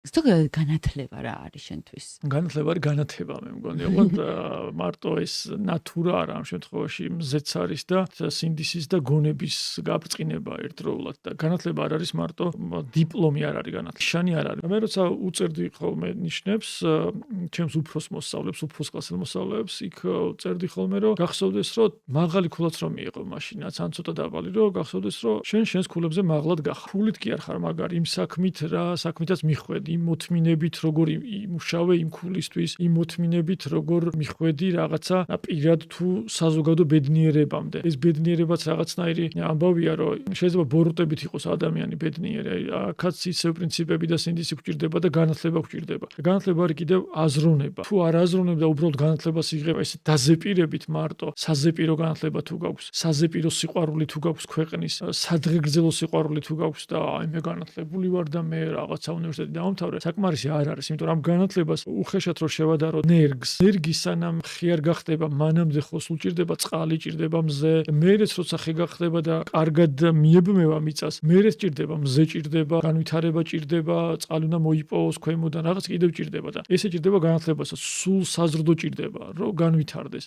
ზოგადად განათლება რა არის შენთვის? განათლება არის განათება, მე მგონი. ოღონდ მარტო ეს ნატურა არა ამ შემთხვევაში მზეც არის და სინდისის და გონების გაბრწყინება ერთდროულად და განათლება არ არის მარტო დიპლომი არ არის განათლება. შანი არ არის. მე როცა უწერდი ხოლმე ნიშნებს ჩემს უფროს მოსწავლებს, უფროს კლასელ მოსწავლეებს, იქ წერდი ხოლმე რომ გახსოვდეს რომ მაღალი ქულაც რომ მიიღო მაშინაც, ან ცოტა დაბალი რომ გახსოვდეს რომ შენს ქულებზე მაღლად გახარ. ქულით კი არ ხარ მაგარი, იმ საქმით რა საქმითაც მიხვედი, იმ მოთმინებით როგორ იმუშავე იმ ქულისთვის, იმ მოთმინებით როგორ მიხვედი რაღაცა პირად თუ საზოგადო ბედნიერებამდე. ეს ბედნიერებაც რაღაცნაირი ამბავია, რომ შეიძლება ბოროტებით იყოს ადამიანი ბედნიერი. აქაც ისევ პრინციპები და სინდისი გვჭირდება და განათლება გვჭირდება. განათლება არის კიდევ აზროვნება. თუ არ აზროვნებ და უბრალოდ განათლებას იღებ ეს დაზეპირებით მარტო, საზეპირო განათლება თუ გაქვს, საზეპირო სიყვარული თუ გაქვს ქვეყნის, სადღეგრძელო სიყვარული თუ გაქვს და აი მე განათლებული ვარ და მე რაღაცა უნივერსიტეტი დავამთავრე, საკმარისი არ არის, იმიტომ რომ ამ განათლებას უხეშად რო შევადარო ნერგს, ნერგი სანამ ხი არ გახდება, მანამდე ხო სულ ჭირდება წყალი, ჭირდება მზე, მერეც როცა ხი გახდება და კარგად მიებმევა მიწას, მერეც ჭირდება მზე, ჭირდება განვითარება, ჭირდება წყალი უნდა მოიპოვოს ქვემოდან, რაღაც კიდევ ჭირდება და ესე ჭირდება განათლებასაც, სულ საზრდო ჭირდება, რომ განვითარდეს.